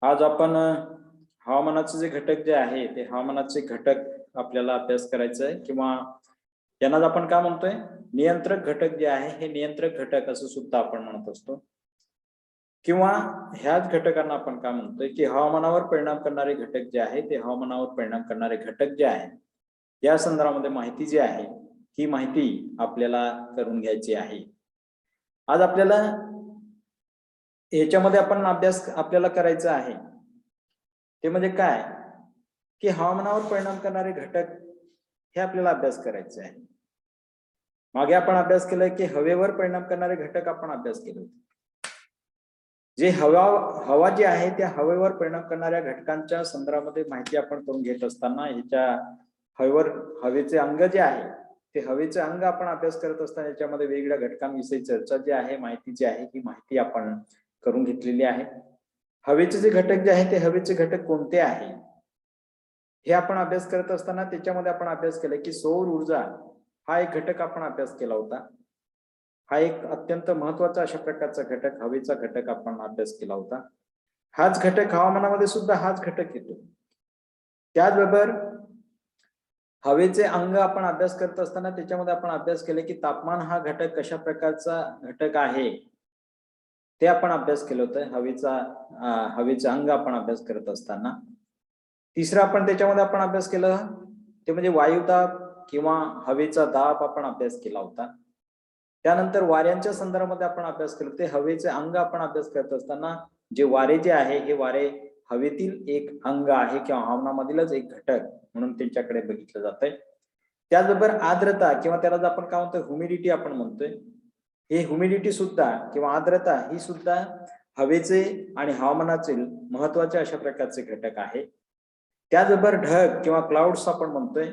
आज आपण हवामानाचे जे घटक जे आहे ते हवामानाचे घटक आपल्याला अभ्यास करायचा आहे किंवा यांनाच आपण काय म्हणतोय नियंत्रक घटक जे आहे हे नियंत्रक घटक असं सुद्धा आपण म्हणत असतो किंवा ह्याच घटकांना आपण काय म्हणतोय की हवामानावर परिणाम करणारे घटक जे आहे ते हवामानावर परिणाम करणारे घटक जे आहे या संदर्भामध्ये माहिती जी आहे ही माहिती आपल्याला करून घ्यायची आहे. आज आपल्याला ह्याच्यामध्ये आपण अभ्यास आपल्याला करायचा आहे ते म्हणजे काय की हवामानावर परिणाम करणारे घटक हे आपल्याला अभ्यास करायचे आहे. मागे आपण अभ्यास केलाय की हवेवर परिणाम करणारे घटक आपण अभ्यास केले होते. जे हवा जी आहे त्या हवेवर परिणाम करणाऱ्या घटकांच्या संदर्भामध्ये माहिती आपण करून घेत असताना ह्याच्या हवेवर हवेचे अंग जे आहे ते हवेचे अंग आपण अभ्यास करत असताना याच्यामध्ये वेगवेगळ्या घटकांविषयी चर्चा जी आहे माहिती जी आहे ही माहिती आपण करून घेतलेली आहे. हवेचे जे घटक जे आहे ते हवेचे घटक कोणते आहे हे आपण अभ्यास करत असताना त्याच्यामध्ये आपण अभ्यास केला की सौर ऊर्जा हा एक घटक आपण अभ्यास केला होता. हा एक अत्यंत महत्वाचा अशा प्रकारचा घटक हवेचा घटक आपण अभ्यास केला होता. हाच घटक हवामानामध्ये सुद्धा हाच घटक येतो. त्याचबरोबर हवेचे अंग आपण अभ्यास करत असताना त्याच्यामध्ये आपण अभ्यास केले की तापमान हा घटक कशा प्रकारचा घटक आहे ते आपण अभ्यास केलं होतं. हवेचा अंग आपण अभ्यास करत असताना तिसरा आपण त्याच्यामध्ये आपण अभ्यास केला ते म्हणजे वायुदाब किंवा हवेचा दाब आपण अभ्यास केला होता. त्यानंतर वाऱ्यांच्या संदर्भामध्ये आपण अभ्यास केला ते हवेचे अंग आपण अभ्यास करत असताना जे वारे जे आहे हे वारे हवेतील एक अंग आहे किंवा हवामानामधीलच एक घटक म्हणून त्यांच्याकडे बघितलं जातंय. त्याचबरोबर आर्द्रता किंवा त्याला आपण काय म्हणतो ह्युमिडिटी आपण म्हणतोय. हे ह्युमिडिटी सुद्धा किंवा आर्द्रता ही सुद्धा हवेचे आणि हवामानाचे महत्वाचे अशा प्रकारचे घटक आहे. त्याचबरोबर ढग किंवा क्लाउड्स आपण म्हणतोय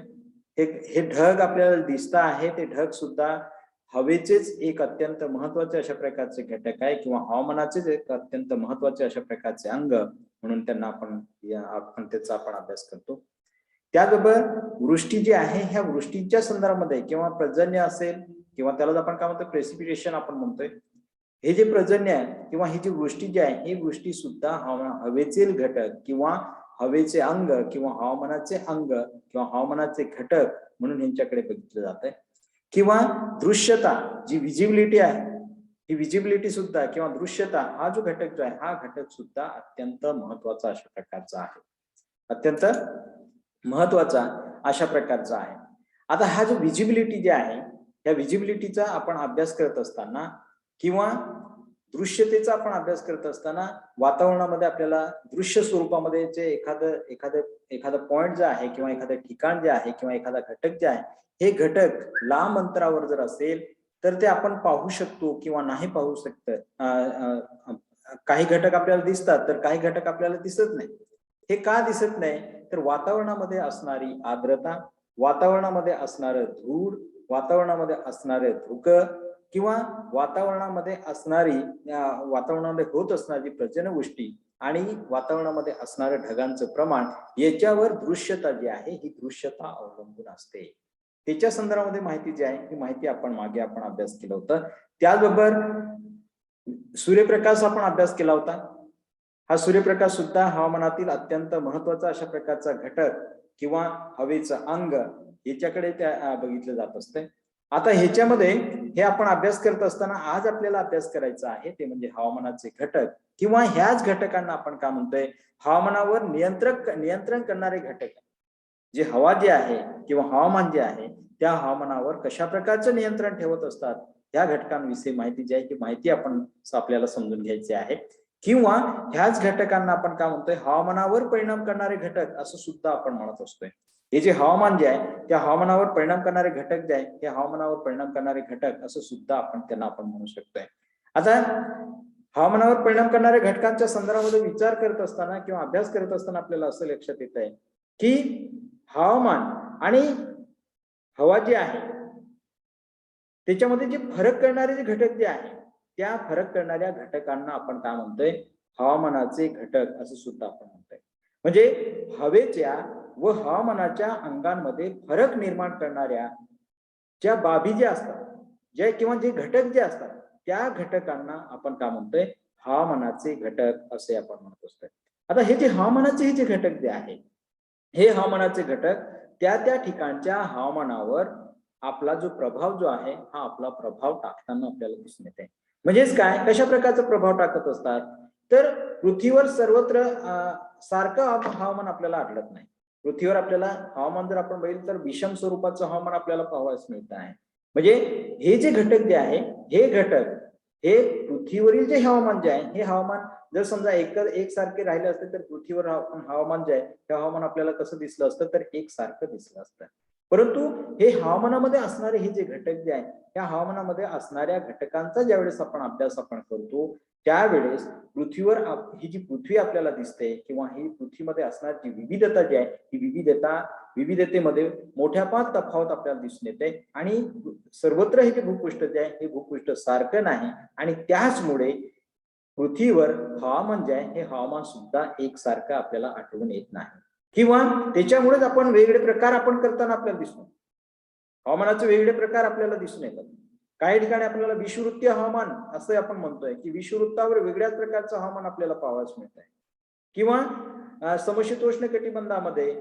हे ढग आपल्याला दिसत आहे ते ढग सुद्धा हवेचेच एक अत्यंत महत्वाचे अशा प्रकारचे घटक आहे किंवा हवामानाचेच एक अत्यंत महत्वाचे अशा प्रकारचे अंग म्हणून त्यांना आपण त्याचा आपण अभ्यास करतो. त्याचबरोबर वृष्टी जी आहे ह्या वृष्टीच्या संदर्भामध्ये किंवा पर्जन्य असेल किंवा त्याला आपण काय म्हणतो प्रेसिपिटेशन आपण म्हणतोय. हे जे पर्जन्य आहे किंवा ही जी वृष्टी जी आहे ही वृष्टी सुद्धा हवेचे घटक किंवा हवेचे अंग किंवा हवामानाचे अंग किंवा हवामानाचे घटक म्हणून यांच्याकडे बघितलं जात आहे. किंवा दृश्यता जी विजिबिलिटी आहे ही विजिबिलिटी सुद्धा किंवा दृश्यता हा जो घटक जो आहे हा घटक सुद्धा अत्यंत महत्वाचा अशा प्रकारचा आहे. अत्यंत महत्वाचा अशा प्रकारचा आहे. आता हा जो विजिबिलिटी जे आहे या विजिबिलिटीचा आपण अभ्यास करत असताना किंवा दृश्यतेचा आपण अभ्यास करत असताना वातावरणामध्ये आपल्याला दृश्य स्वरूपामध्ये जे एखादं पॉइंट जे आहे किंवा एखादं ठिकाण जे आहे किंवा एखादा घटक जे आहे हे घटक लांब अंतरावर जर असेल तर ते आपण पाहू शकतो किंवा नाही पाहू शकत. काही घटक आपल्याला दिसतात तर काही घटक आपल्याला दिसत नाही. हे का दिसत नाही तर वातावरणामध्ये असणारी आर्द्रता, वातावरणामध्ये असणारं धूळ, वातावरणामध्ये असणारे धुकं किंवा वातावरणामध्ये वातावरणामध्ये होत असणारी पर्जन्यवृष्टी आणि वातावरणामध्ये असणारं ढगांचं प्रमाण याच्यावर दृश्यता जी आहे ही दृश्यता अवलंबून असते. त्याच्या संदर्भामध्ये माहिती जी आहे ही माहिती आपण मागे अभ्यास केला होता. त्याचबरोबर सूर्यप्रकाश आपण अभ्यास केला होता. हा सूर्यप्रकाश सुद्धा हवामानातील अत्यंत महत्वाचा अशा प्रकारचा घटक किंवा हवेचं अंग याच्याकडे त्या बघितलं जात असते. आता ह्याच्यामध्ये हे आपण अभ्यास करत असताना आज आपल्याला अभ्यास करायचा आहे ते म्हणजे हवामानाचे घटक किंवा ह्याच घटकांना आपण काय म्हणतोय हवामानावर नियंत्रण करणारे घटक. जे हवा जी आहे किंवा हवामान जे आहे त्या हवामानावर कशा प्रकारचं नियंत्रण ठेवत असतात या घटकांविषयी माहिती जी आहे की माहिती आपल्याला समजून घ्यायची आहे. किंवा ह्याच घटकांना आपण काय म्हणतोय हवामानावर परिणाम करणारे घटक असं सुद्धा आपण म्हणत असतोय. हे जे हवामान जे आहे त्या हवामानावर परिणाम करणारे घटक जे आहे हे हवामानावर परिणाम करणारे घटक असं सुद्धा त्यांना आपण म्हणू शकतोय. आता हवामानावर परिणाम करणाऱ्या घटकांच्या संदर्भामध्ये विचार करत असताना किंवा अभ्यास करत असताना आपल्याला असं लक्षात येत आहे की हवामान आणि हवा जी आहे त्याच्यामध्ये जे फरक करणारे जे घटक जे आहे त्या फरक करणाऱ्या घटकांना आपण काय म्हणतोय हवामानाचे घटक असं सुद्धा आपण म्हणतोय. म्हणजे हवेच्या व हवामानाच्या अंगांमध्ये फरक निर्माण करणाऱ्या ज्या बाबी ज्या असतात किंवा जे घटक जे असतात त्या घटकांना आपण काय म्हणतोय हवामानाचे घटक असे आपण म्हणत असतोय. आता हे जे हवामानाचे हे जे घटक जे आहे, हे हवामानाचे घटक त्या ठिकाणच्या हवामानावर आपला जो प्रभाव जो आहे हा आपला प्रभाव टाकताना आपल्याला दिसून येते. म्हणजेच काय, कशा प्रकारचा प्रभाव टाकत असतात, तर पृथ्वीवर सर्वत्र सारखं हवामान आपल्याला आढळत नाही. पृथ्वीवर आपल्याला हवामान जर आपण बघितलं तर विषम स्वरूपाचं हवामान आपल्याला पाहावयास मिळत आहे. म्हणजे हे जे घटक जे आहे, हे घटक हे पृथ्वीवरील जे हवामान जे आहे, हे हवामान जर समजा एकसारखे राहिले असते तर पृथ्वीवर हवामान जे आहे ते हवामान आपल्याला कसं दिसलं असतं, तर एकसारखं दिसलं असतं. परंतु हे हवामानामध्ये असणारे हे जे घटक जे आहे, त्या हवामानामध्ये असणाऱ्या घटकांचा ज्यावेळेस आपण अभ्यास करतो, त्यावेळेस पृथ्वीवर ही जी पृथ्वी आपल्याला दिसते किंवा ही पृथ्वीमध्ये असणारी जी विविधता जी आहे, ही विविधतेमध्ये मोठ्या तफावत आपल्याला दिसून येते. आणि सर्वत्र हे जे भूपृष्ठ जे आहे हे भूपृष्ठ सारखं नाही, आणि त्याचमुळे पृथ्वीवर हवामान जे आहे हे हवामान सुद्धा एकसारखं आपल्याला आढळून येत नाही, किंवा त्याच्यामुळेच आपण वेगळे प्रकार आपण करताना आपल्याला दिसतो. हवामानाचे वेगळे प्रकार आपल्याला दिसून येतात. काही ठिकाणी आपल्याला विषुववृत्तीय हवामान असं आपण म्हणतोय की विषुववृत्तावर वेगळ्याच प्रकारचं हवामान आपल्याला पाहावयास मिळत आहे, किंवा समशीतोष्ण कटिबंधामध्ये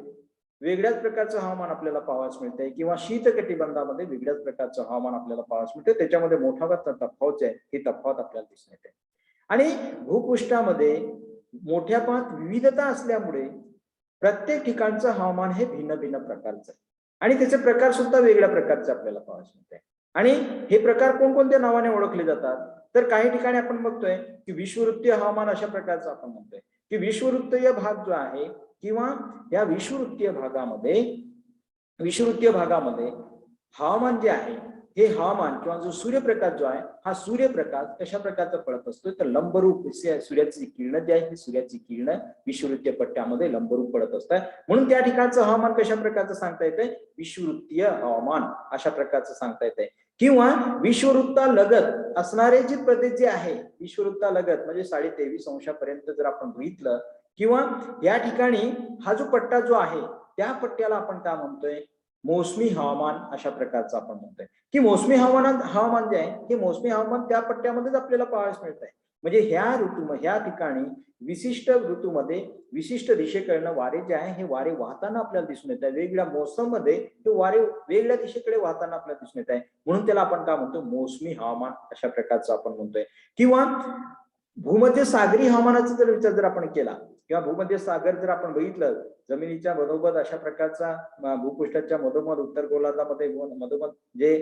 वेगळ्याच प्रकारचं हवामान आपल्याला पाहावयास मिळतंय, किंवा शीत कटिबंधामध्ये वेगळ्याच प्रकारचं हवामान आपल्याला पाहावयास मिळते. त्याच्यामध्ये मोठा तफावत जे आहे ही तफावत आपल्याला दिसून येते. आणि भूपृष्ठामध्ये मोठ्या विविधता असल्यामुळे प्रत्येक ठिकाणचं हवामान हे भिन्न भिन्न प्रकारचं आहे, आणि त्याचे प्रकार सुद्धा वेगळ्या प्रकारचे आपल्याला पाहावयास मिळते. आणि हे प्रकार कोणकोणत्या नावाने ओळखले जातात, तर काही ठिकाणी आपण बघतोय की विषुववृत्तीय हवामान अशा प्रकारचं आपण म्हणतोय की विषुववृत्तीय भाग जो आहे, किंवा या विषुववृत्तीय भागामध्ये हवामान जे आहे हे हवामान किंवा जो सूर्यप्रकाश जो आहे हा सूर्यप्रकाश कशा प्रकारचा पडत असतो, तर लंबरूप सूर्याची किरण जी आहे ही सूर्याची किरण विषुववृत्तीय पट्ट्यामध्ये लंबरूप पडत असतात. म्हणून त्या ठिकाणचं हवामान कशा प्रकारचं सांगता येते, विषुववृत्तीय हवामान अशा प्रकारचं सांगता येते. किंवा विषुववृत्तालगत असणारे जे प्रदेश जे आहे, विषुववृत्तालगत म्हणजे 23.5 अंशापर्यंत जर आपण बघितलं, किंवा या ठिकाणी हा जो पट्टा जो आहे त्या पट्ट्याला आपण काय म्हणतोय, मोसमी हवामान अशा प्रकारचं आपण म्हणतोय. की मोसमी हवामान जे आहे हे मोसमी हवामान त्या पट्ट्यामध्येच आपल्याला पाहावयास मिळत आहे. म्हणजे ह्या ठिकाणी विशिष्ट ऋतूमध्ये विशिष्ट दिशेकडनं वारे जे आहे हे वारे वाहताना आपल्याला दिसून येत आहे. वेगवेगळ्या मोसम मध्ये ते वारे वेगळ्या दिशेकडे वाहताना आपल्याला दिसून येत आहे, म्हणून त्याला आपण काय म्हणतो, मोसमी हवामान अशा प्रकारचं आपण म्हणतोय. किंवा भूमध्य सागरी हवामानाचा जर विचार जर आपण केला, किंवा भूमध्य सागर जर आपण बघितलं, जमिनीच्या मधोमध अशा प्रकारचा भूपृष्ठाच्या मधोमध उत्तर गोलार्धामध्ये मधोमध जे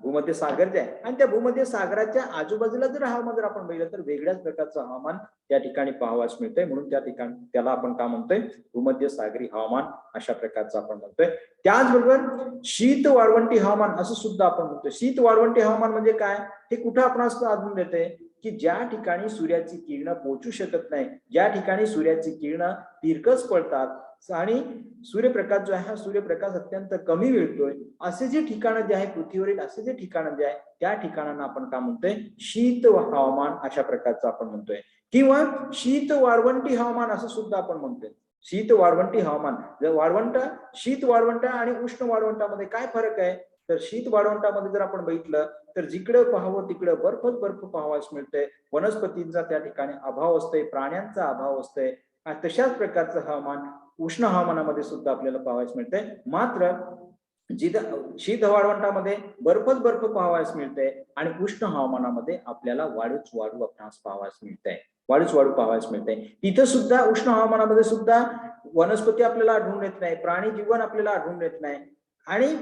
भूमध्य सागर जे आहे, आणि त्या भूमध्य सागराच्या आजूबाजूला जर हवामान जर आपण बघितलं तर वेगळ्याच प्रकारचं हवामान त्या ठिकाणी पाहावयास मिळतंय. म्हणून त्या ठिकाणी त्याला आपण काय म्हणतोय, भूमध्य सागरी हवामान अशा प्रकारचं आपण म्हणतोय. त्याचबरोबर शीत वाळवंटी हवामान असं सुद्धा आपण म्हणतोय. शीत वाळवंटी हवामान म्हणजे काय, हे कुठं आपण आढळून येते, की ज्या ठिकाणी सूर्याची किरण पोहोचू शकत नाही, ज्या ठिकाणी सूर्याची किरण तिरकस पडतात आणि सूर्यप्रकाश जो आहे हा सूर्यप्रकाश अत्यंत कमी मिळतोय, असे जे ठिकाणं जे आहे पृथ्वीवरील असे जे ठिकाणं जे आहे त्या ठिकाणांना आपण काय म्हणतोय, शीत हवामान अशा प्रकारचं आपण म्हणतोय. किंवा शीत वाळवंटी हवामान असं सुद्धा आपण म्हणतोय. शीत वाळवंटी हवामान, जर शीत वाळवंट आणि उष्ण वाळवंटामध्ये काय फरक आहे, तर शीत वाळवंटामध्ये जर आपण बघितलं तर जिकडे पाहावं तिकडे बर्फ पाहावयास मिळतंय, वनस्पतींचा त्या ठिकाणी अभाव असतोय, प्राण्यांचा अभाव असतोय. तशाच प्रकारचं हवामान उष्ण हवामानामध्ये सुद्धा आपल्याला पाहावयास मिळतंय. मात्र शीत वाळवंटामध्ये बर्फ पाहावयास मिळते, आणि उष्ण हवामानामध्ये आपल्याला वाळूच वाळू आपणास पाहावयास मिळते, वाळूच वाळू पाहावयास मिळते. तिथं सुद्धा उष्ण हवामानामध्ये सुद्धा वनस्पती आपल्याला आढळून येत नाही, प्राणी जीवन आपल्याला आढळून येत नाही. आणि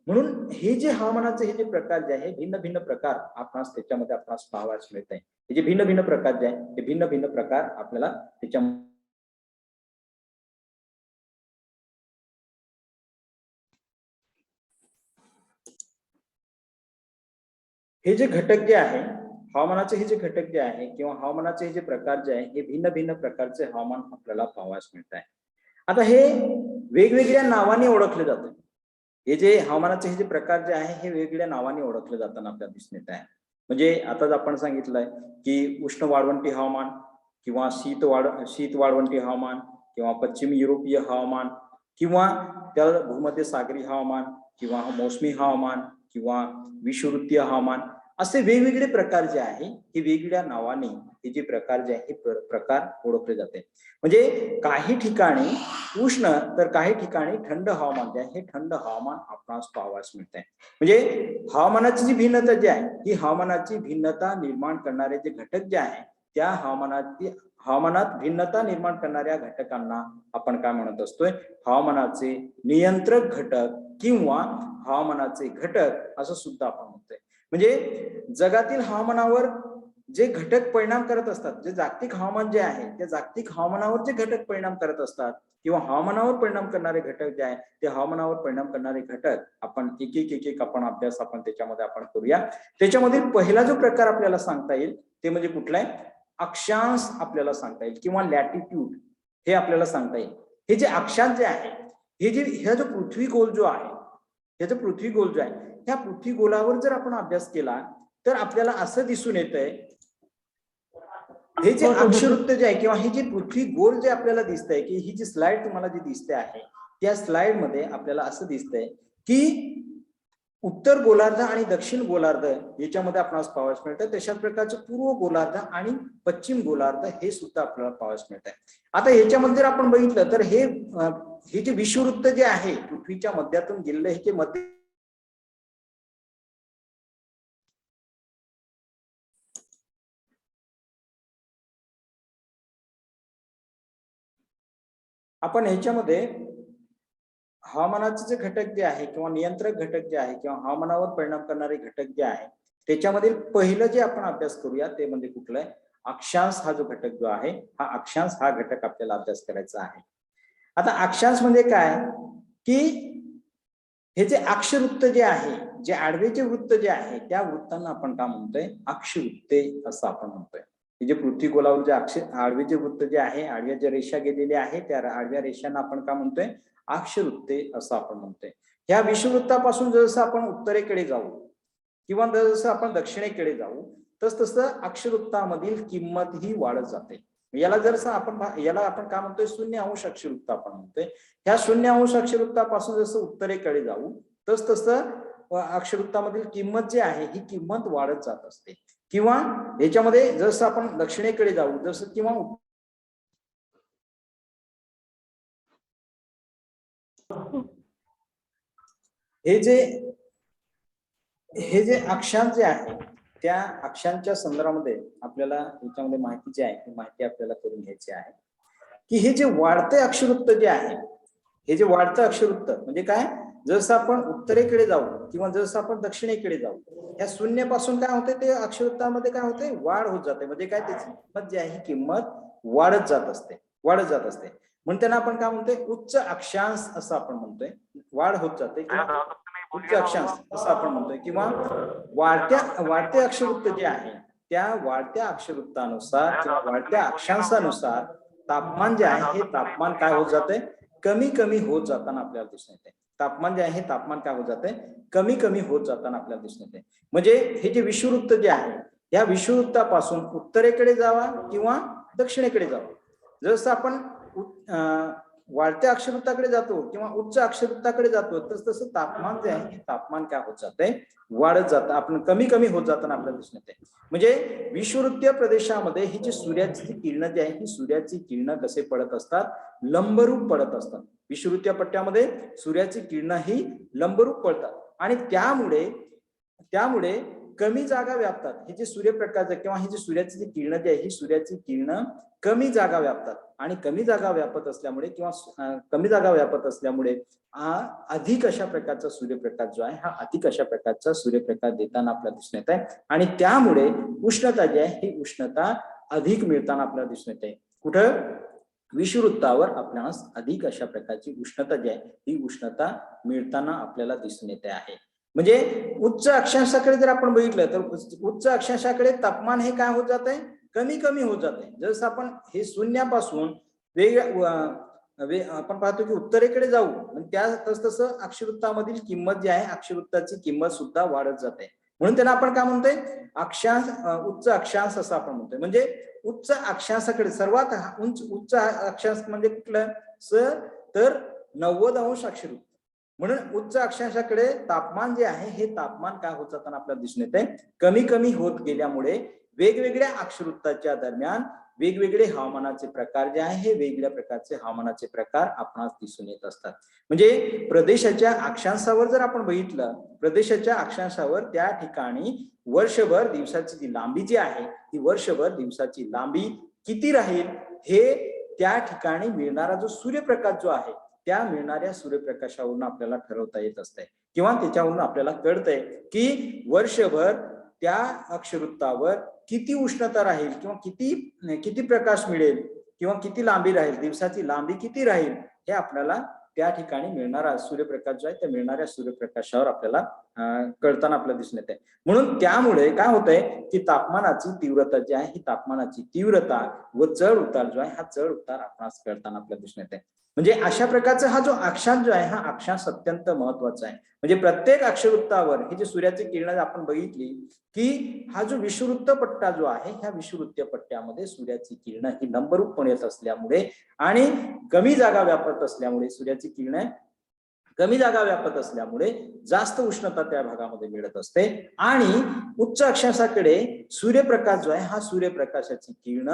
म्हणून हे जे हवामानाचे हे जे प्रकार जे आहे, भिन्न भिन्न प्रकार आपणास त्याच्यामध्ये आपणास पाहावयास मिळत आहे. हे जे भिन्न भिन्न प्रकार जे आहे हे भिन्न भिन्न प्रकार आपल्याला त्याच्या हे जे घटक जे आहे, हवामानाचे हे जे घटक जे आहे किंवा हवामानाचे हे जे प्रकार जे आहे हे भिन्न भिन्न प्रकारचे हवामान आपल्याला पाहावयास मिळत आहे. आता हे वेगवेगळ्या नावाने ओळखले जाते. हे जे हवामानाचे हे जे प्रकार जे आहे हे वेगवेगळ्या नावाने ओळखले जाताना आपल्याला दिसून येत आहे. म्हणजे आताच आपण सांगितलंय की उष्ण वाळवंटी हवामान, किंवा शीत वाळवंटी हवामान, किंवा पश्चिम युरोपीय हवामान, किंवा त्याला भूमध्य सागरी हवामान, किंवा मोसमी हवामान, किंवा विषुववृत्तीय हवामान, असे वेगवेगळे प्रकार जे आहे हे वेगवेगळ्या नावाने हे जे प्रकार जे आहे हे प्रकार ओळखले जाते. म्हणजे काही ठिकाणी उष्ण तर काही ठिकाणी थंड हवामान जे आहे हे थंड हवामान आपणास पाहावयास मिळते. म्हणजे हवामानाची जी भिन्नता जी आहे ही हवामानाची भिन्नता निर्माण करणारे जे घटक जे आहे त्या हवामानात भिन्नता निर्माण करणाऱ्या घटकांना आपण काय म्हणत असतोय, हवामानाचे नियंत्रक घटक किंवा हवामानाचे घटक असं सुद्धा आपण म्हणतोय. म्हणजे जगातील हवामानावर जे घटक परिणाम करत असतात, जे जागतिक हवामान जे आहे त्या जागतिक हवामानावर जे घटक परिणाम करत असतात किंवा हवामानावर परिणाम करणारे घटक जे आहे ते हवामानावर परिणाम करणारे घटक आपण एक आपण अभ्यास आपण त्याच्यामध्ये आपण करूया. त्याच्यामधील पहिला जो प्रकार आपल्याला सांगता येईल ते म्हणजे कुठला आहे, अक्षांश आपल्याला सांगता येईल किंवा लॅटिट्यूड हे आपल्याला सांगता येईल. हे जे अक्षांश जे आहे हे जे ह्या जो पृथ्वी गोल जो आहे ह्याचा पृथ्वी गोल जो आहे त्या पृथ्वी गोलावर जर आपण अभ्यास केला तर आपल्याला असं दिसून येतंय हे जे अक्षवृत्त जे आहे किंवा हे जे पृथ्वी गोल जे आपल्याला दिसतंय की ही जी स्लाइड तुम्हाला जी दिसते आहे त्या स्लाइड मध्ये आपल्याला असं दिसतंय की उत्तर गोलार्ध आणि दक्षिण गोलार्ध याच्यामध्ये आपल्याला पाहावयास मिळतं. तशा प्रकारचं पूर्व गोलार्ध आणि पश्चिम गोलार्ध हे सुद्धा आपल्याला पाहावयास मिळत आहे. आता याच्यामध्ये जर आपण बघितलं तर हे जे विषुववृत्त जे आहे पृथ्वीच्या मध्यातून गेलेलं हे जे मध्य आपण ह्याच्यामध्ये हवामानाचे जे घटक जे आहे किंवा नियंत्रक घटक जे आहे किंवा हवामानावर परिणाम करणारे घटक जे आहे त्याच्यामधील पहिलं जे आपण अभ्यास करूया ते म्हणजे कुठलं आहे, अक्षांश हा जो घटक जो आहे हा अक्षांश हा घटक आपल्याला अभ्यास करायचा आहे. आता अक्षांश म्हणजे काय की हे जे अक्षवृत्त जे आहे जे आडवेचे वृत्त जे आहे त्या वृत्तांना आपण काय म्हणतोय, अक्षवृत्ते असं आपण म्हणतोय. हे जे पृथ्वी गोलावर जे आडवेचे वृत्त जे आहे आडव्या ज्या रेषा गेलेल्या आहे त्या आडव्या रेषांना आपण काय म्हणतोय, अक्षवृत्ते असं आपण म्हणतोय. ह्या विषुववृत्तापासून जसं आपण उत्तरेकडे जाऊ किंवा जसं आपण दक्षिणेकडे जाऊ तस तसं अक्षवृत्तामधील किंमत ही वाढत जाते. याला जर याला आपण काय म्हणतोय, शून्य अंश अक्षवृत्त आपण म्हणतोय. ह्या शून्य अंश अक्षवृत्तापासून जसं उत्तरेकडे जाऊ तस तसं अक्षवृत्तामधील किंमत जी आहे ही किंमत वाढत जात असते. किंवा ह्याच्यामध्ये जसं आपण दक्षिणेकडे जाऊ जसं किंवा हे जे अक्षांश जे आहे त्या अक्षांच्या संदर्भामध्ये आपल्याला याच्यामध्ये माहिती जी आहे ती माहिती आपल्याला करून घ्यायची आहे की हे जे वाढते अक्षवृत्त जे आहे हे जे वाढतं अक्षवृत्त म्हणजे काय, जसं आपण उत्तरेकडे जाऊ किंवा जसं आपण दक्षिणेकडे जाऊ या शून्यापासून काय होते ते अक्षवृत्तामध्ये काय होते, वाढ होत जाते. म्हणजे काय, त्याची किंमत जी आहे ही किंमत वाढत जात असते म्हणून त्यांना आपण काय म्हणतोय, उच्च अक्षांश असं आपण म्हणतोय. वाढ होत जाते किंवा उच्च अक्षांश असं आपण म्हणतोय. किंवा वाढते अक्षवृत्त जे आहे त्या वाढत्या अक्षवृत्तानुसार किंवा वाढत्या अक्षांशानुसार तापमान जे आहे हे तापमान काय होत जाते, कमी कमी होत जाताना आपल्याला दिसून येते. तापमान जे आहे तापमान काय होत जाते, कमी कमी होत जाताना आपल्याला दिसून येते. म्हणजे हे जे विषुववृत्त जे आहे या विषुववृत्तापासून उत्तरेकडे जावा किंवा दक्षिणेकडे जावा, जसं आपण वाढत्या अक्षवृत्ताकडे जातो किंवा उच्च अक्षवृत्ताकडे जातो तस तसं तापमान जे आहे तापमान काय होत जाते, वाढत जातं, आपण कमी कमी होत जाताना आपल्याला दिसून येते. म्हणजे विषुववृत्तीय प्रदेशामध्ये ही जी सूर्याची किरणं जी आहे ही सूर्याची किरणं कसे पडत असतात, लंबरूप पडत असतात. विषुववृत्तीय पट्ट्यामध्ये सूर्याची किरणं ही लंबरूप पडतात आणि त्यामुळे कमी जागा व्यापतात. हे जे सूर्यप्रकाश किंवा ही जी सूर्याची जी किरणं जी आहे ही सूर्याची किरणं कमी जागा व्यापतात आणि कमी जागा व्यापत असल्यामुळे किंवा कमी जागा व्यापत असल्यामुळे अधिक अशा प्रकारचा सूर्यप्रकाश जो आहे हा अधिक अशा प्रकारचा सूर्यप्रकाश देताना आपल्याला दिसून येत आहे आणि त्यामुळे उष्णता जी आहे ही उष्णता अधिक मिळताना आपल्याला दिसून येते. कुठं, विषुववृत्तावर आपल्याला अधिक अशा प्रकारची उष्णता जी आहे ही उष्णता मिळताना आपल्याला दिसून येते आहे. म्हणजे उच्च अक्षांशाकडे जर आपण बघितलं तर उच्च अक्षांशाकडे तापमान हे काय होत जात आहे, कमी कमी होत जाते. जसं आपण हे शून्यापासून आपण पाहतो की उत्तरेकडे जाऊ त्या तसं अक्षवृत्तामधील किंमत जी आहे अक्षवृत्ताची किंमत सुद्धा वाढत जाते. म्हणून त्यांना आपण काय म्हणतोय, उच्च अक्षांश असं आपण म्हणतोय. म्हणजे उच्च अक्षांशाकडे सर्वात उच्च अक्षांश म्हणजे कुठलं तर 90 अंश अक्षवृत्त. म्हणून उच्च अक्षांशाकडे तापमान जे आहे हे तापमान काय होत जाताना आपल्याला दिसून येते, कमी कमी होत गेल्यामुळे वेगवेगळ्या अक्षवृत्ताच्या दरम्यान वेगवेगळे हवामानाचे प्रकार जे आहे हे वेगवेगळ्या प्रकारचे हवामानाचे प्रकार आपणास दिसून येत असतात. म्हणजे प्रदेशाच्या अक्षांशावर जर आपण बघितलं, प्रदेशाच्या अक्षांशावर त्या ठिकाणी वर्षभर दिवसाची जी लांबी जी आहे ती वर्षभर दिवसाची लांबी किती राहील हे त्या ठिकाणी मिळणारा जो सूर्यप्रकाश जो आहे त्या मिळणाऱ्या सूर्यप्रकाशावरून आपल्याला ठरवता येत असते, किंवा त्याच्यावरून आपल्याला कळतंय की वर्षभर त्या अक्षवृत्तावर किती उष्णता राहील, किंवा किती किती प्रकाश मिळेल, किंवा किती लांबी राहील, दिवसाची लांबी किती राहील, हे आपल्याला त्या ठिकाणी मिळणारा सूर्यप्रकाश जो आहे त्या मिळणाऱ्या सूर्यप्रकाशावर आपल्याला कळताना आपल्याला दिसून येते. म्हणून त्यामुळे काय होतंय की तापमानाची तीव्रता जी आहे ही तापमानाची तीव्रता व चढ उतार जो आहे हा चढ उतार आपणास कळताना आपल्याला दिसून येते. म्हणजे अशा प्रकारचा हा जो अक्षांश जो आहे हा अक्षांश अत्यंत महत्वाचा आहे. म्हणजे प्रत्येक अक्षवृत्तावर हे जे सूर्याची किरण आपण बघितली की हा जो विषुववृत्त पट्टा जो आहे ह्या विषुववृत्तीय पट्ट्यामध्ये सूर्याची किरण ही लंबरूपपणे येत असल्यामुळे आणि कमी जागा व्यापत असल्यामुळे सूर्याची किरण कमी जागा व्यापत असल्यामुळे जास्त उष्णता त्या भागामध्ये मिळत असते. आणि उच्च अक्षांशाकडे सूर्यप्रकाश जो आहे हा सूर्यप्रकाशाची किरण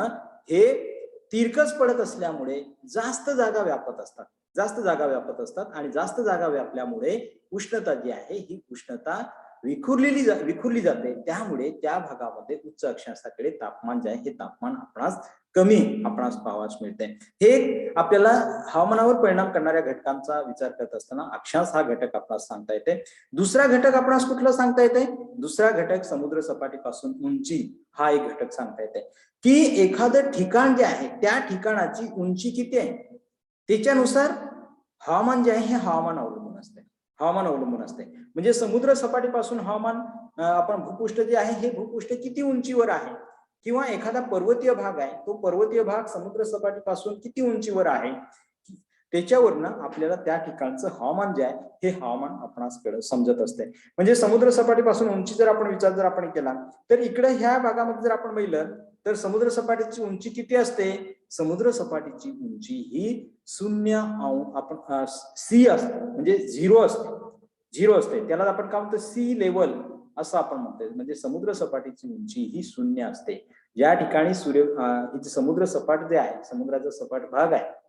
हे तिरकस पडत असल्यामुळे जास्त जागा व्यापत असतात, जास्त जागा व्यापत असतात आणि जास्त जागा व्यापल्यामुळे उष्णता जी आहे ही उष्णता विखुरली जाते. त्यामुळे त्या भागामध्ये उच्च अक्षांशाकडे तापमान जे आहे हे तापमान आपणास कमी आपणास पाहावयास मिळते. हे आपल्याला हवामानावर परिणाम करणाऱ्या घटकांचा विचार करत असताना अक्षांश हा घटक आपणास सांगता येते. दुसरा घटक आपणास कुठला सांगता येते, दुसरा घटक समुद्र सपाटीपासून उंची हा एक घटक सांगता येते की एखादं ठिकाण जे आहे त्या ठिकाणाची उंची किती आहे त्याच्यानुसार हवामान जे आहे हे हवामान अवलंबून असते, हवामान अवलंबून असते. म्हणजे समुद्र सपाटीपासून हवामान आपण भूपृष्ठ जे आहे हे भूपृष्ठ किती उंचीवर आहे, किंवा एखादा पर्वतीय भाग आहे तो पर्वतीय भाग समुद्र सपाटीपासून किती उंचीवर आहे, त्याच्यावरनं आपल्याला त्या ठिकाणचं हवामान जे आहे हे हवामान आपणास समजत असते. म्हणजे समुद्र सपाटीपासून उंची जर आपण विचार जर आपण केला तर इकडे ह्या भागामध्ये जर आपण पाहिलं तर समुद्र सपाटीची उंची किती असते, समुद्र सपाटीची उंची ही 0 आपण सी असते, म्हणजे 0 असते, 0 असते. त्याला आपण काय म्हणतो, सी लेवल असं आपण म्हणतो. म्हणजे समुद्र सपाटीची उंची ही 0 असते. या ठिकाणी समुद्र सपाट जे आहे, समुद्राचा सपाट भाग आहे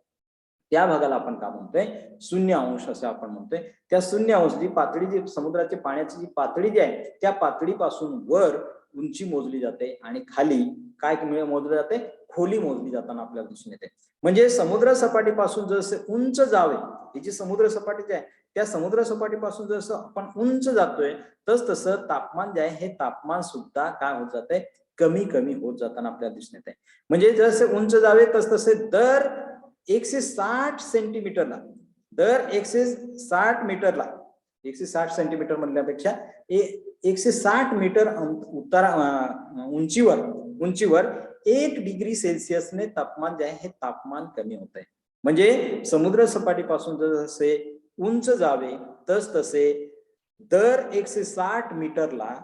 त्या भागाला आपण काय म्हणतोय, 0° असं आपण म्हणतोय. त्या 0° जी पातळी, जी समुद्राची पाण्याची जी पातळी जी आहे त्या पातळीपासून वर उंची मोजली जाते आणि खाली काय मोजली जाते, खोली मोजली जाताना आपल्याला दिसून येते. म्हणजे समुद्र सपाटीपासून जसे उंच जावे, ही जी समुद्र सपाटी जी आहे त्या समुद्र सपाटीपासून जसं आपण उंच जातोय तसं तापमान जे आहे हे तापमान सुद्धा काय होत जाते, कमी कमी होत जाताना आपल्याला दिसून येते. म्हणजे जसे उंच जावे तसे दर 160 सेंटीमीटरला, दर 160 मीटरला, 160 सेंटीमीटर म्हणण्यापेक्षा 160 मीटर उंचीवर 1°C तापमान जे आहे हे तापमान कमी होत आहे. म्हणजे समुद्र सपाटीपासून जसे उंच जावे तसे दर 160 मीटरला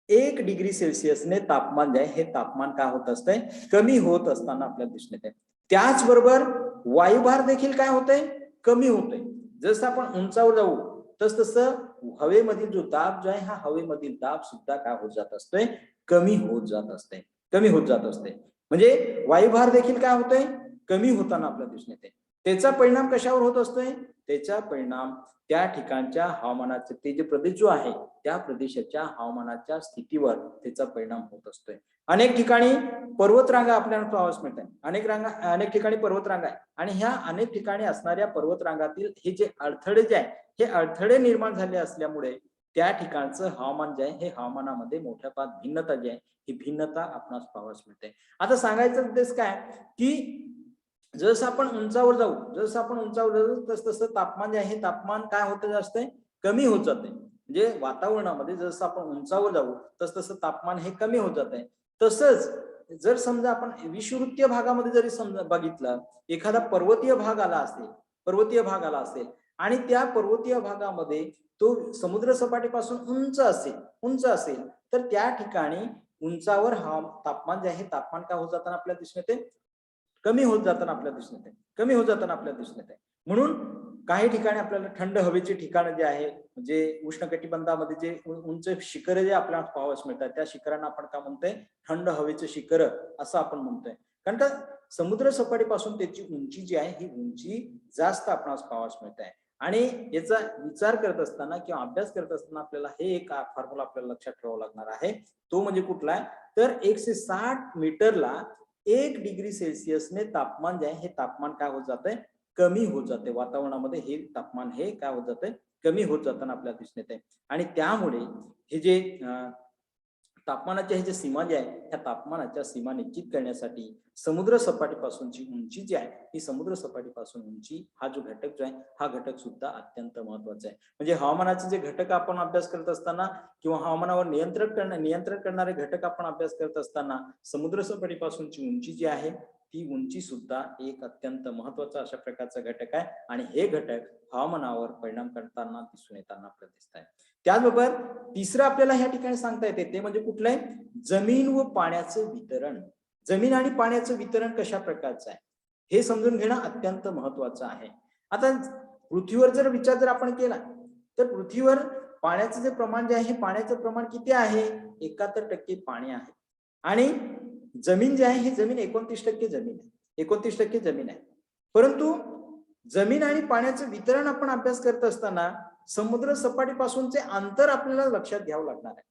1°C तापमान जे आहे हे तापमान काय होत असते, कमी होत असताना आपल्याला दिसून येते. त्याचबरोबर वायुभार देखील काय होते, कमी होते. जसं आपण उंचावर जाऊ तसं हवेमधील जो दाब जो आहे हा हवेमधील दाब सुद्धा काय होत जात असतोय, कमी होत जात असते, कमी होत जात असते. म्हणजे वायुभार देखील काय होतोय, कमी होताना आपल्याला दिसून येते. त्याचा परिणाम कशावर होत असतोय, त्याचा परिणाम त्या ठिकाणच्या हवामानाचे, ते जे प्रदेश जो आहे त्या प्रदेशाच्या हवामानाच्या स्थितीवर त्याचा परिणाम होत असतोय. अनेक ठिकाणी पर्वतरांगा आपल्याला पाहावयास मिळतात, अनेक ठिकाणी पर्वतरांगा आहे आणि ह्या अनेक ठिकाणी असणाऱ्या पर्वतरांगातील हे जे अडथळे जे आहे हे अडथळे निर्माण झाले असल्यामुळे त्या ठिकाणचं हवामान जे आहे हे हवामानामध्ये मोठ्या प्रमाणात भिन्नता जी आहे ही भिन्नता आपणास पाहावयास मिळते. आता सांगायचा उद्देश काय की जसं आपण उंचावर जाऊ तसं तापमान जे आहे तापमान काय होत असते, कमी होत जाते. म्हणजे वातावरणामध्ये जसं आपण उंचावर जाऊ तसं तापमान हे कमी होत जाते. तसंच जर समजा आपण विषुववृत्तीय भागामध्ये जरी समजा बघितलं, एखादा पर्वतीय भाग आला असेल आणि त्या पर्वतीय भागामध्ये तो समुद्र सपाटीपासून उंच असेल तर त्या ठिकाणी उंचावर तापमान जे आहे तापमान काय होत जाताना आपल्याला दिसून येते, कमी होत जाताना आपल्याला दिसून येते. म्हणून काही ठिकाणी आपल्याला थंड हवेचे ठिकाण जे आहे, म्हणजे उष्णकटिबंधामध्ये जे उंच शिखर जे आपल्याला पाहावयास मिळतात, त्या शिखरांना आपण काय म्हणतोय, थंड हवेचे शिखर असं आपण म्हणतोय. कारण का समुद्र सपाटीपासून त्याची उंची जी आहे ही उंची जास्त आपणास पाहावयास मिळत आहे. आणि याचा विचार करत असताना किंवा अभ्यास करत असताना आपल्याला हे एक फॉर्म्युला आपल्याला लक्षात ठेवावा लागणार आहे. तो म्हणजे कुठला आहे, तर 160 मीटरला 1 डिग्री सेल्सिअसने तापमान जे आहे हे तापमान काय होत जातंय, कमी होत जाते. वातावरणामध्ये हे तापमान हे काय होत जातंय, कमी होत जाताना आपल्याला दिसून येते. आणि त्यामुळे हे जे तापमानाच्या हे जे सीमा जे आहे, त्या तापमानाच्या सीमा निश्चित करण्यासाठी समुद्र सपाटीपासूनची उंची जी आहे, ही समुद्र सपाटीपासून उंची हा जो घटक जो आहे, हा घटक सुद्धा अत्यंत महत्वाचा आहे. म्हणजे हवामानाचे जे घटक आपण अभ्यास करत असताना किंवा हवामानावर नियंत्रण करणारे घटक आपण अभ्यास करत असताना समुद्र सपाटीपासूनची उंची जी आहे, ती उंची सुद्धा एक अत्यंत महत्वाचा अशा प्रकारचा घटक आहे. आणि हे घटक हवामानावर परिणाम करताना दिसून येताना आपल्याला दिसत आहे. त्याचबरोबर तिसरं आपल्याला ह्या ठिकाणी सांगता येते ते म्हणजे कुठलं आहे, जमीन व पाण्याचं वितरण. जमीन आणि पाण्याचं वितरण कशा प्रकारचं आहे हे समजून घेणं अत्यंत महत्वाचं आहे. आता पृथ्वीवर जर विचार जर आपण केला तर पृथ्वीवर पाण्याचं जे प्रमाण जे आहे, पाण्याचं प्रमाण किती आहे, 71% पाणी आहे. आणि जमीन जी आहे ही जमीन 29% जमीन आहे, 29% जमीन आहे. परंतु जमीन आणि पाण्याचं वितरण आपण अभ्यास करत असताना समुद्र सपाटीपासूनचे अंतर आपल्याला लक्षात घ्यावं लागणार आहे.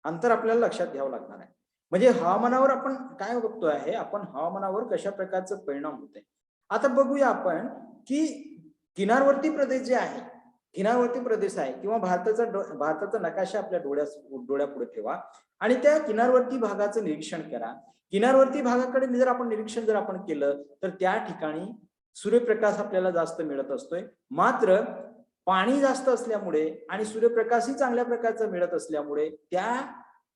अंतर आपल्याला लक्षात घ्यावं लागणार आहे. म्हणजे हवामानावर आपण काय बघतोय आहे, आपण हवामानावर कशा प्रकारचा परिणाम होते. आता बघूया आपण की किनारवर्ती प्रदेश जे आहे, किनारवर्ती प्रदेश आहे किंवा भारताचा नकाशा आपल्या डोळ्यापुढे ठेवा आणि त्या किनारवर्ती भागाचं निरीक्षण करा. किनारवर्ती भागाकडे जर आपण निरीक्षण जर आपण केलं तर त्या ठिकाणी सूर्यप्रकाश आपल्याला जास्त मिळत असतोय. मात्र पाणी जास्त असल्यामुळे आणि सूर्यप्रकाशही चांगल्या प्रकारचा मिळत असल्यामुळे त्या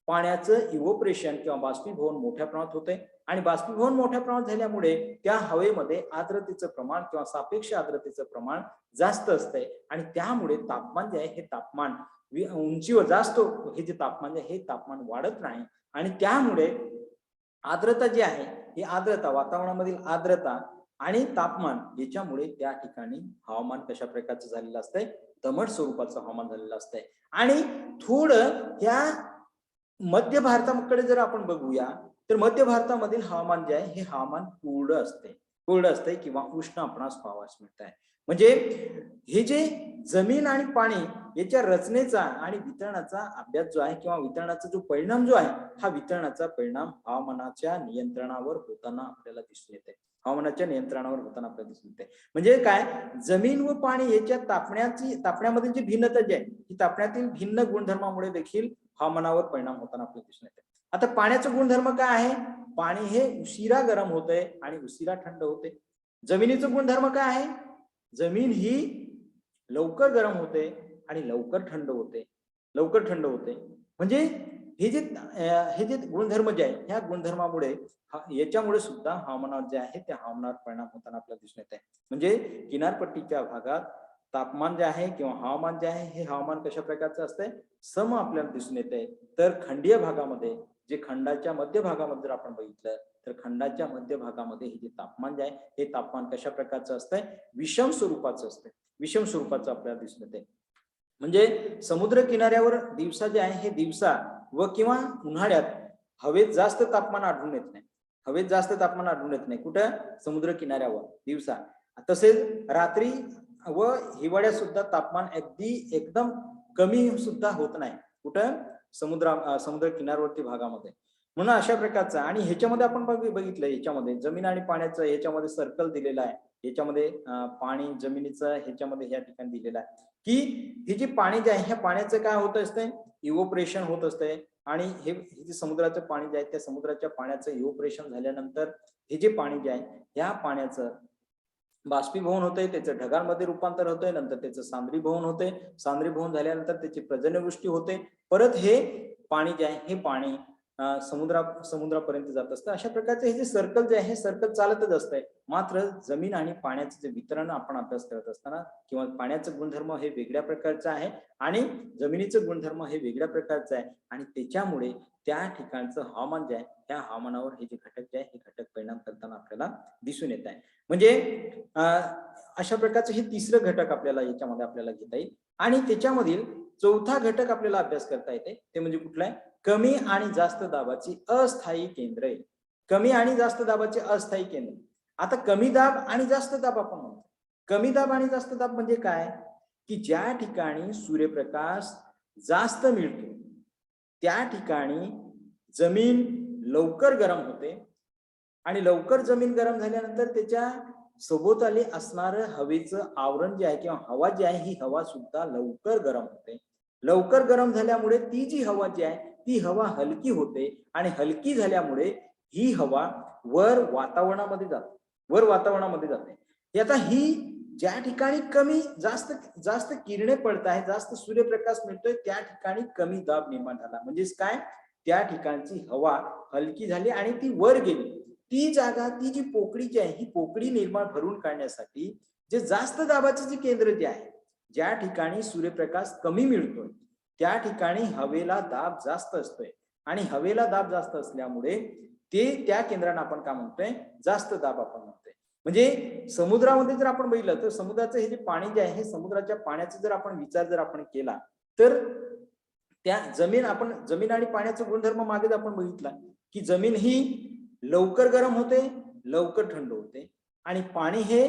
पाण्याचं इव्होपरेशन किंवा बाष्पीभवन मोठ्या प्रमाणात होते. आणि बाष्पीभवन मोठ्या प्रमाणात झाल्यामुळे त्या हवेमध्ये आर्द्रतेचं प्रमाण किंवा सापेक्ष आर्द्रतेचं प्रमाण जास्त असतंय. आणि त्यामुळे तापमान जे आहे हे तापमान उंचीवर जास्त, हे जे तापमान आहे हे तापमान वाढत नाही. आणि त्यामुळे आर्द्रता जी आहे ही आर्द्रता, वातावरणामधील आर्द्रता आणि तापमान याच्यामुळे त्या ठिकाणी हवामान कशा प्रकारचं झालेलं असतंय, दमट स्वरूपाचं हवामान झालेलं असतंय. आणि थोडं ह्या मध्य भारताकडे जर आपण बघूया तर मध्य भारतामधील हवामान जे आहे हे हवामान कोरडं असतंय किंवा उष्ण आपणास पाहावयास मिळत आहे. म्हणजे हे जे जमीन आणि पाणी याच्या रचनेचा आणि वितरणाचा अभ्यास जो आहे किंवा वितरणाचा जो परिणाम जो आहे, हा वितरणाचा परिणाम हवामानाच्या नियंत्रणावर होताना आपल्याला दिसून येते. हवामानाच्या नियंत्रणावर होताना आपल्याला दिसून येते. म्हणजे काय, जमीन व पाणी याच्या तापण्यामधील जी भिन्नता जी आहे, ही तापण्यातील भिन्न गुणधर्मामुळे देखील हवामानावर परिणाम होताना आपल्याला दिसून येते. आता पाण्याचं गुणधर्म काय आहे, पाणी हे उशिरा गरम होतंय आणि उशिरा थंड होते. जमिनीचं गुणधर्म काय आहे, जमीन ही लवकर गरम होते आणि लवकर थंड होते. म्हणजे हे जे गुणधर्म जे आहे, ह्या गुणधर्मामुळे याच्यामुळे सुद्धा हवामानावर जे आहे त्या हवामानावर परिणाम होताना आपल्याला दिसून येत आहे. म्हणजे किनारपट्टीच्या भागात तापमान जे आहे किंवा हवामान जे आहे हे हवामान कशा प्रकारचं असतंय, सम आपल्याला दिसून येते. तर खंडीय भागामध्ये, जे खंडाच्या मध्य भागामध्ये जर आपण बघितलं तर खंडाच्या मध्य भागामध्ये हे जे तापमान जे आहे हे तापमान कशा प्रकारचं असतंय, विषम स्वरूपाचं असतंय. विषम स्वरूपाचं आपल्याला दिसून येते. म्हणजे समुद्र किनाऱ्यावर दिवसा जे आहे हे दिवसा व किंवा उन्हाळ्यात हवेत जास्त तापमान आढळून येत नाही. कुठं, समुद्र किनाऱ्यावर दिवसा. तसेच रात्री व हिवाळ्यात सुद्धा तापमान एकदम कमी सुद्धा होत नाही. कुठं, समुद्र किनारवर्ती भागामध्ये. म्हणून अशा प्रकारचा. आणि ह्याच्यामध्ये आपण बघितलं, ह्याच्यामध्ये जमीन आणि पाण्याचं ह्याच्यामध्ये सर्कल दिलेलं आहे. ह्याच्यामध्ये पाणी जमिनीचं ह्याच्यामध्ये ह्या ठिकाणी दिलेलं आहे की हे जे पाणी जे आहे ह्या पाण्याचं काय होत असतंय, इव्होपरेशन होत असतंय. आणि हे जे समुद्राचं पाणी जे आहे त्या समुद्राच्या पाण्याचं इव्होपरेशन झाल्यानंतर हे जे पाणी जे आहे ह्या पाण्याचं बाष्पीभवन होतंय, त्याचं ढगांमध्ये रूपांतर होतंय, नंतर त्याचं सांद्रीभवन होतंय. सांद्रीभवन झाल्यानंतर त्याची पर्जन्यवृष्टी होते. परत हे पाणी जे आहे हे पाणी समुद्रापर्यंत जात असतं. अशा प्रकारचे हे जे सर्कल जे आहे हे सर्कल चालतच असतंय. मात्र जमीन आणि पाण्याचं जे वितरण आपण अभ्यास करत असताना किंवा पाण्याचं गुणधर्म हे वेगळ्या प्रकारचं आहे आणि जमिनीचं गुणधर्म हे वेगळ्या प्रकारचं आहे आणि त्याच्यामुळे त्या ठिकाणचं हवामान जे आहे त्या हवामानावर हे जे घटक जे आहे हे घटक परिणाम करताना आपल्याला दिसून येत आहे. म्हणजे अशा प्रकारचं हे तिसरं घटक आपल्याला याच्यामध्ये आपल्याला घेता येईल. आणि त्याच्यामधील चौथा घटक आपल्याला अभ्यास करता येते ते म्हणजे कुठला आहे, कमी आणि जास्त दाबाची अस्थायी केंद्र. कमी आणि जास्त दाबाचे अस्थायी केंद्र. आता कमी दाब आणि जास्त दाब आपण म्हणतो. कमी दाब आणि जास्त दाब म्हणजे काय, की ज्या ठिकाणी सूर्यप्रकाश जास्त मिळतो त्या ठिकाणी जमीन लवकर गरम होते आणि लवकर जमीन गरम झाल्यानंतर त्याच्या सभोवताली असणारं हवेचं आवरण जे आहे किंवा हवा जी आहे ही हवा सुद्धा लवकर गरम होते. लवकर गरम झाल्यामुळे ती जी हवा जी आहे ती हवा हलकी होते आणि हलकी झाल्यामुळे ही हवा वर वातावरणामध्ये जाते. वर वातावरणामध्ये जाते. आता ही ज्या ठिकाणी कमी जास्त जास्त किरणे पडत आहे, जास्त सूर्यप्रकाश मिळतोय त्या ठिकाणी कमी दाब निर्माण झाला. म्हणजेच काय, त्या ठिकाणची हवा हलकी झाली आणि ती वर गेली. ती जागा, ती जी पोकळी जी आहे ही पोकळी निर्माण भरून काढण्यासाठी जे जास्त दाबाचे जे केंद्र जे आहे, ज्या ठिकाणी सूर्यप्रकाश कमी मिळतोय त्या ठिकाणी हवेला दाब जास्त असतोय आणि हवेला दाब जास्त असल्यामुळे ते त्या केंद्रांना आपण काय म्हणतोय, जास्त दाब आपण म्हणतोय. म्हणजे समुद्रामध्ये जर आपण बघितलं तर समुद्राचं हे जे पाणी जे आहे हे समुद्राच्या पाण्याचा जर आपण विचार जर आपण केला तर त्या जमीन आणि पाण्याचा गुणधर्म मागेच आपण बघितला की जमीन ही लवकर गरम होते, लवकर थंड होते आणि पाणी हे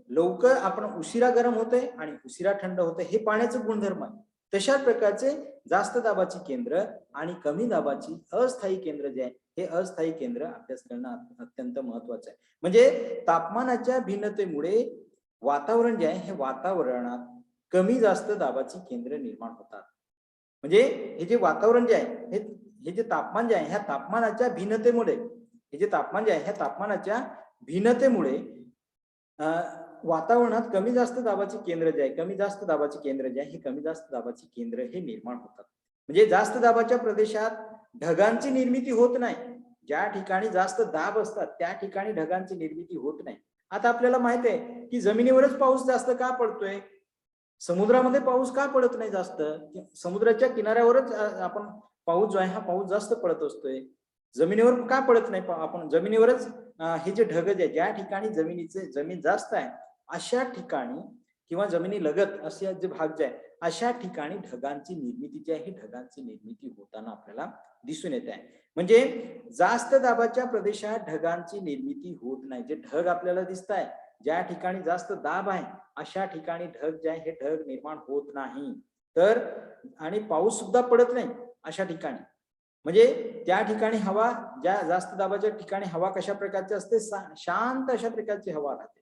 लवकर आपण उशिरा गरम होते आणि उशिरा थंड होते. हे पाण्याचं गुणधर्म आहे. तशा प्रकारचे जास्त दाबाची केंद्र आणि कमी दाबाची अस्थायी केंद्र जे आहे हे अस्थायी केंद्र अभ्यास करणं अत्यंत महत्वाचं आहे. म्हणजे तापमानाच्या भिन्नतेमुळे वातावरण जे आहे हे वातावरणात कमी जास्त दाबाची केंद्र निर्माण होतात. म्हणजे हे जे वातावरण जे आहे हे जे तापमान जे आहे ह्या तापमानाच्या भिन्नतेमुळे हे जे तापमान जे आहे ह्या तापमानाच्या भिन्नतेमुळे वातावरणात कमी जास्त दाबाचे केंद्र जे आहे कमी जास्त दाबाचे केंद्र जे आहे हे कमी जास्त दाबाचे केंद्र हे निर्माण होतात. म्हणजे जास्त दाबाच्या प्रदेशात ढगांची निर्मिती होत नाही. ज्या ठिकाणी जास्त दाब असतात त्या ठिकाणी ढगांची निर्मिती होत नाही. आता आपल्याला माहित आहे की जमिनीवरच पाऊस जास्त का पडतोय, समुद्रामध्ये पाऊस का पडत नाही जास्त, समुद्राच्या किनाऱ्यावरच आपण पाऊस जो आहे हा पाऊस जास्त पडत असतोय. जमिनीवर का पडत नाही, आपण जमिनीवरच हे जे ढग जे ज्या ठिकाणी जमीन जास्त आहे अशा ठिकाणी किंवा जमिनी लगत असे जे भाग जे आहे अशा ठिकाणी ढगांची निर्मिती जी आहे ढगांची निर्मिती होताना आपल्याला दिसून येत आहे. म्हणजे जास्त दाबाच्या प्रदेशात ढगांची निर्मिती होत नाही. जे ढग आपल्याला दिसत आहे ज्या ठिकाणी जास्त दाब आहे अशा ठिकाणी ढग जे आहे हे ढग निर्माण होत नाही. तर आणि पाऊस सुद्धा पडत नाही अशा ठिकाणी. म्हणजे त्या ठिकाणी हवा ज्या जास्त दाबाच्या ठिकाणी हवा कशा प्रकारची असते, शांत अशा प्रकारची हवा राहते.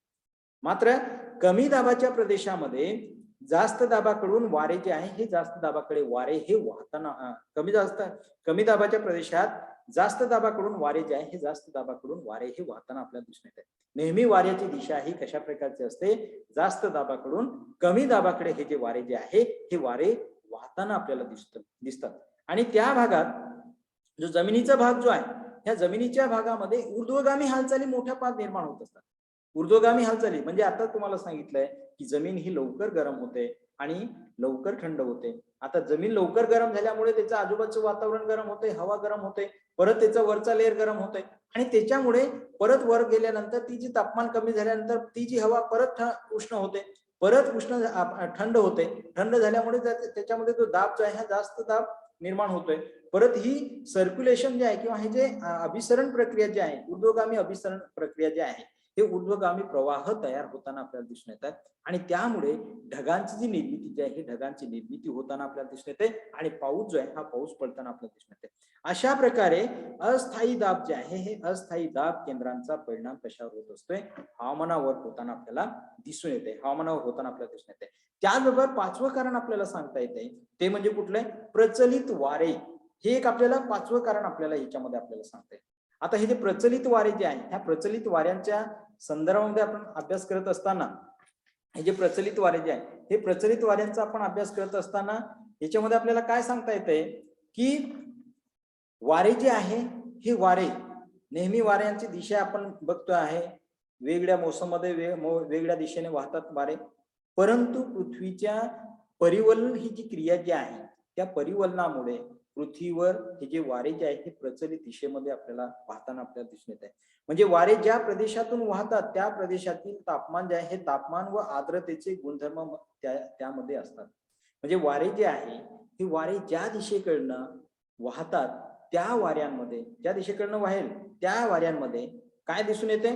मात्र कमी दाबाच्या प्रदेशामध्ये जास्त दाबाकडून वारे जे आहे हे जास्त दाबाकडे वारे हे वाहताना कमी दाबाच्या प्रदेशात जास्त दाबाकडून वारे जे आहे हे जास्त दाबाकडून वारे हे वाहताना आपल्याला दिसून येते. नेहमी वाऱ्याची दिशा ही कशा प्रकारची असते, जास्त दाबाकडून कमी दाबाकडे हे जे वारे जे आहे हे वारे वाहताना आपल्याला दिसतात. आणि त्या भागात जो जमिनीचा भाग जो आहे ह्या जमिनीच्या भागामध्ये ऊर्ध्वगामी हालचाली मोठ्या प्रमाणात निर्माण होत असतात. ऊर्ध्वगामी हालचाली म्हणजे आता तुम्हाला सांगितलंय की जमीन ही लवकर गरम होते आणि लवकर थंड होते. आता जमीन लवकर गरम झाल्यामुळे त्याचं आजूबाजूचं वातावरण गरम होते, हवा गरम होते, परत त्याचा वरचा लेअर गरम होते आणि त्याच्यामुळे परत वर गेल्यानंतर ती जी तापमान कमी झाल्यानंतर ती जी हवा परत उष्ण होते, परत थंड होते. थंड झाल्यामुळे त्याच्यामध्ये जो दाब जो आहे हा जास्त दाब निर्माण होतोय. परत ही सर्क्युलेशन जे आहे किंवा हे जे अभिसरण प्रक्रिया जी आहे ऊर्ध्वगामी अभिसरण प्रक्रिया जी आहे हे ऊर्ध्वगामी प्रवाह तयार होताना आपल्याला दिसून येतात आणि त्यामुळे ढगांची जी निर्मिती जी आहे ही ढगांची निर्मिती होताना आपल्याला दिसून येते आणि पाऊस जो आहे हा पाऊस पडताना आपल्याला दिसून येते. अशा प्रकारे अस्थायी दाब जे आहे हे अस्थायी दाब केंद्रांचा परिणाम कशावर होत असतोय, हवामानावर होताना आपल्याला दिसून येते. हवामानावर होताना आपल्याला दिसून येते. त्याचबरोबर पाचवं कारण आपल्याला सांगता येते ते म्हणजे कुठले, प्रचलित वारे. हे एक आपल्याला पाचवं कारण आपल्याला ह्याच्यामध्ये आपल्याला सांगता येते. आता हे जे प्रचलित वारे जे आहे ह्या प्रचलित वाऱ्यांच्या संदर्भामध्ये आपण अभ्यास करत असताना हे जे प्रचलित वारे जे आहे हे प्रचलित वाऱ्यांचा आपण अभ्यास करत असताना याच्यामध्ये आपल्याला काय सांगता येते की वारे जे आहे हे वारे नेहमी वाऱ्यांची दिशा आपण बघतो आहे वेगळ्या मोसममध्ये वेगळ्या दिशेने वाहतात वारे, परंतु पृथ्वीच्या परिवलन ही जी क्रिया जी आहे त्या परिवलनामुळे पृथ्वीवर हे जे वारे जे आहे हे प्रचलित दिशेमध्ये आपल्याला वाहताना आपल्याला दिसून येत आहे. म्हणजे वारे ज्या प्रदेशातून वाहतात त्या प्रदेशातील तापमान जे आहे हे तापमान व आर्द्रतेचे गुणधर्म त्यामध्ये असतात. म्हणजे वारे जे आहे हे वारे ज्या दिशेकडनं वाहतात त्या वाऱ्यांमध्ये, ज्या दिशेकडनं वाहेल त्या वाऱ्यांमध्ये काय दिसून येते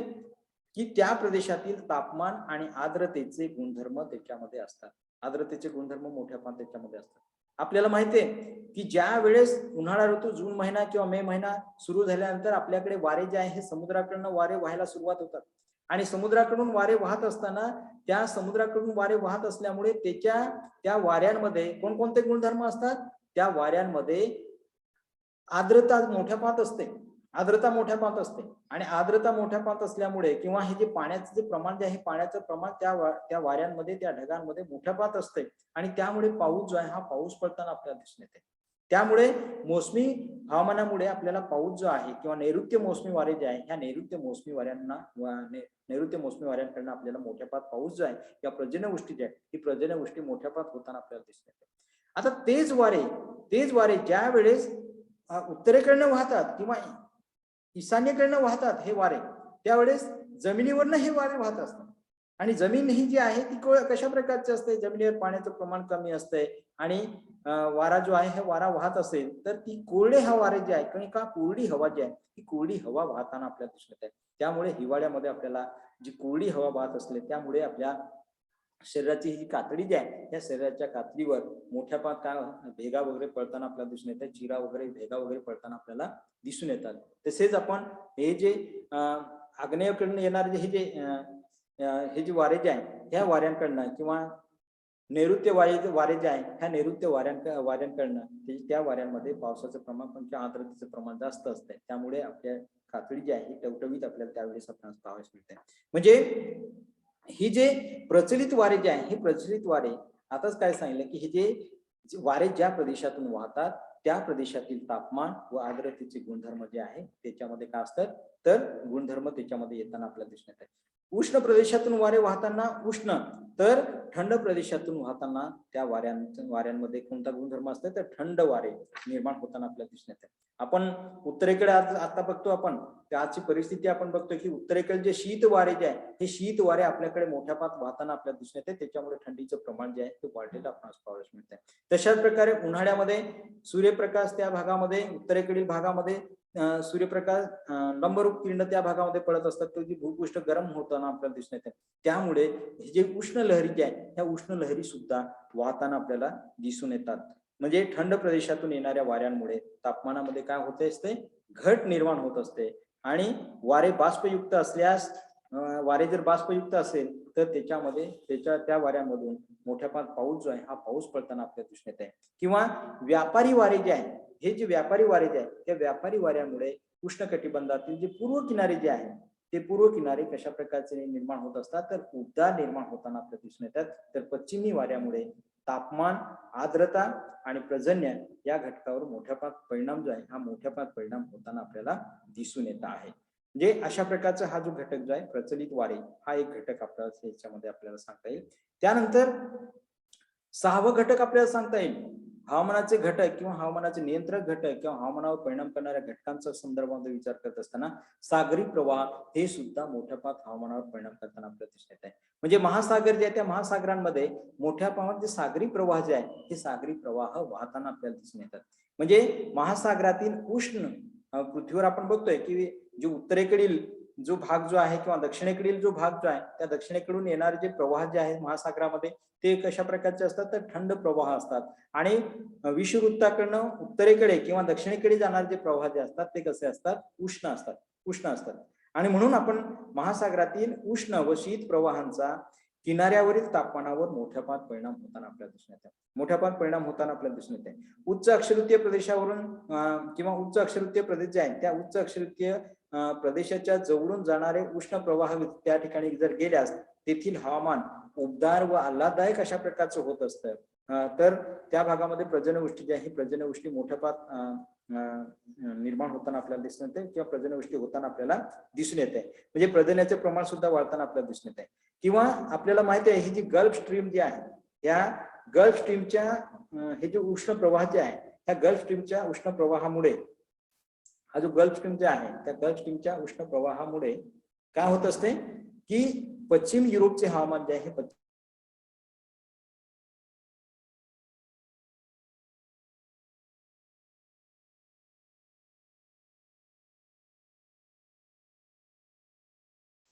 की त्या प्रदेशातील तापमान आणि आर्द्रतेचे गुणधर्म त्याच्यामध्ये असतात. आर्द्रतेचे गुणधर्म मोठ्या प्रमाणात त्याच्यामध्ये असतात. आपल्याला माहिती आहे की ज्या वेळेस उन्हाळा ऋतू जून महिना किंवा मे महिना सुरू झाल्यानंतर आपल्याकडे वारे जे आहे हे समुद्राकडून वारे व्हायला सुरुवात होतात आणि समुद्राकडून वारे वाहत असताना त्या समुद्राकडून वारे वाहत असल्यामुळे त्या वाऱ्यांमध्ये कोणकोणते गुणधर्म असतात, त्या वाऱ्यांमध्ये आर्द्रता मोठ्या प्रमाणात असते. आर्द्रता मोठ्या प्रमाणात असते आणि आर्द्रता मोठ्या प्रमाणात असल्यामुळे किंवा हे जे पाण्याचं जे प्रमाण जे आहे पाण्याचं प्रमाण त्या वाऱ्यांमध्ये त्या ढगांमध्ये मोठ्या प्रमाणात असते आणि त्यामुळे पाऊस जो आहे हा पाऊस पडताना आपल्याला दिसून येते. त्यामुळे मोसमी हवामानामुळे आपल्याला पाऊस जो आहे किंवा नैऋत्य मोसमी वारे जे आहे ह्या नैऋत्य मोसमी वाऱ्यांकडनं आपल्याला मोठ्या प्रमाणात पाऊस जो आहे या पर्जन्यवृष्टी जी आहे ही पर्जन्यवृष्टी मोठ्या प्रमाणात होताना आपल्याला दिसून येते. आता तेच वारे ज्या वेळेस उत्तरेकडनं वाहतात किंवा ईशान्येकडनं वाहतात हे वारे, त्यावेळेस जमिनीवरनं हे वारे वाहत असतात आणि जमीन ही जी आहे ती कशा प्रकारची असते, जमिनीवर पाण्याचं प्रमाण कमी असते आणि वारा जो आहे हे वारा वाहत असेल तर ती कोरडे हा वारे जे आहे का कोरडी हवा जी आहे ती कोरडी हवा वाहताना आपल्याला दिसून येते. त्यामुळे हिवाळ्यामध्ये आपल्याला जी कोरडी हवा वाहत असते त्यामुळे आपल्या शरीराची ही कातडी जी आहे त्या शरीराच्या कातडीवर मोठ्या प्रमाणात भेगा वगैरे पडताना आपल्याला दिसून येतात, चिरा वगैरे भेगा वगैरे पडताना आपल्याला दिसून येतात. तसेच आपण हे जे आग्नेयकडून येणारे हे जे वारे जे आहे ह्या वाऱ्यांकडनं किंवा नैऋत्य वारे जे आहे ह्या नैऋत्य वाऱ्यांकडनं त्या वाऱ्यांमध्ये पावसाचं प्रमाण पण आर्द्रतेचं प्रमाण जास्त असतं. त्यामुळे आपल्या कातडी जी आहे ही टवटवीत आपल्याला त्यावेळेस आपल्याला पाहावयास मिळते. म्हणजे ही जे प्रचलित वारे जे आहे हे प्रचलित वारे आताच काय सांगितलं की हे जे वारे ज्या प्रदेशातून वाहतात त्या प्रदेशातील तापमान व आर्द्रतेचे गुणधर्म जे आहे त्याच्यामध्ये काय असतात तर गुणधर्म त्याच्यामध्ये येताना आपल्याला दिसून येतात. उष्ण प्रदेशातून वारे वाहताना उष्ण, तर थंड प्रदेशातून वाहताना त्या वाऱ्यांमध्ये कोणता गुणधर्म असतो तर थंड वारे निर्माण होताना आपल्याला दिसून येतात. आपण उत्तरेकडे आता बघतो आपण आजची परिस्थिती आपण बघतोय की उत्तरेकडे जे शीत वारे जे आहे हे शीत वारे आपल्याकडे मोठ्या प्रमाणात वाहताना आपल्याला दिसून येते. त्याच्यामुळे थंडीचं प्रमाण जे आहे ते वाढलेलं आपल्याला पाहावयास मिळते. तशाच प्रकारे उन्हाळ्यामध्ये सूर्यप्रकाश त्या भागामध्ये उत्तरेकडील भागामध्ये सूर्यप्रकाश लंबरूप किरण त्या भागामध्ये पडत असतात, तो जी भूपृष्ठ गरम होताना आपल्याला दिसून येते. त्यामुळे हे जे उष्ण लहरी जी आहे ह्या उष्ण लहरी सुद्धा वाहताना आपल्याला दिसून येतात. म्हणजे थंड प्रदेशातून येणाऱ्या वाऱ्यांमुळे तापमानामध्ये काय होत असते घट निर्माण होत असते आणि वारे बाष्पयुक्त असल्यास वारे जर बाष्पयुक्त असेल तर त्याच्यामध्ये त्या वाऱ्यामधून मोठ्या प्रमाणात पाऊस जो आहे हा पाऊस पडताना आपल्याला दिसून येत आहे. किंवा व्यापारी वारे जे आहे हे जे व्यापारी वारे जे आहे त्या व्यापारी वाऱ्यामुळे उष्ण कटिबंधातील जे पूर्व किनारे जे आहे ते पूर्व किनारे कशा प्रकारचे निर्माण होत असतात तर उबदार निर्माण होताना आपल्याला दिसून येतात. तर पश्चिमी वाऱ्यामुळे तापमान, आर्द्रता आणि पर्जन्य या घटकावर मोठ्या प्रमाणात परिणाम जो आहे हा मोठ्या प्रमाणात परिणाम होताना आपल्याला दिसून येत आहे. म्हणजे अशा प्रकारचा हा जो घटक जो आहे प्रचलित वारे हा एक घटक आपल्याला याच्यामध्ये आपल्याला सांगता येईल. त्यानंतर 6वं घटक आपल्याला सांगता येईल हवामानाचे घटक किंवा हवामानाचे नियंत्रक घटक किंवा हवामानावर परिणाम करणाऱ्या घटकांचा संदर्भामध्ये विचार करत असताना सागरी प्रवाह हे सुद्धा मोठ्या प्रमाणात हवामानावर परिणाम करताना आपल्याला दिसून येत आहे. म्हणजे महासागर जे आहे त्या महासागरांमध्ये मोठ्या प्रमाणात जे सागरी प्रवाह जे आहे हे सागरी प्रवाह वाहताना आपल्याला दिसून येतात. म्हणजे महासागरातील उष्ण पृथ्वीवर आपण बघतोय की जे उत्तरेकडील जो भाग जो आहे किंवा दक्षिणेकडील जो भाग जो आहे त्या दक्षिणेकडून येणारे जे प्रवाह जे आहेत महासागरामध्ये ते कशा प्रकारचे असतात तर थंड प्रवाह असतात आणि विषुववृत्ताकडनं उत्तरेकडे किंवा दक्षिणेकडे जाणारे जे प्रवाह जे असतात ते कसे असतात उष्ण असतात आणि म्हणून आपण महासागरातील उष्ण व शीत प्रवाहांचा किनाऱ्यावरील तापमानावर मोठ्या प्रमाणात परिणाम होताना आपल्याला दिसून येते. उच्च अक्षवृत्तीय प्रदेशावरून किंवा उच्च अक्षवृत्तीय प्रदेश जे आहे त्या उच्च अक्षवृत्तीय प्रदेशाच्या जवळून जाणारे उष्ण प्रवाह त्या ठिकाणी जर गेल्यास तेथील हवामान उबदार व आल्हाददायक अशा प्रकारचं होत असतं, तर त्या भागामध्ये पर्जन्यवृष्टी जी आहे पर्जन्यवृष्टी मोठ्या निर्माण होताना आपल्याला दिसून येते किंवा पर्जन्यवृष्टी होताना आपल्याला दिसून येते. म्हणजे पर्जन्याचे प्रमाण सुद्धा वाढताना आपल्याला दिसून येते. किंवा आपल्याला माहिती आहे ही जी गल्फ स्ट्रीम जी आहे, या गल्फ स्ट्रीमच्या हे जे उष्ण प्रवाह जे आहे, त्या गल्फ स्ट्रीमच्या उष्ण प्रवाहामुळे हा जो गल्फ स्ट्रीम जे आहे त्या गल्फ स्ट्रीमच्या उष्ण प्रवाहामुळे काय होत असते की पश्चिम युरोपचे हवामान जे आहे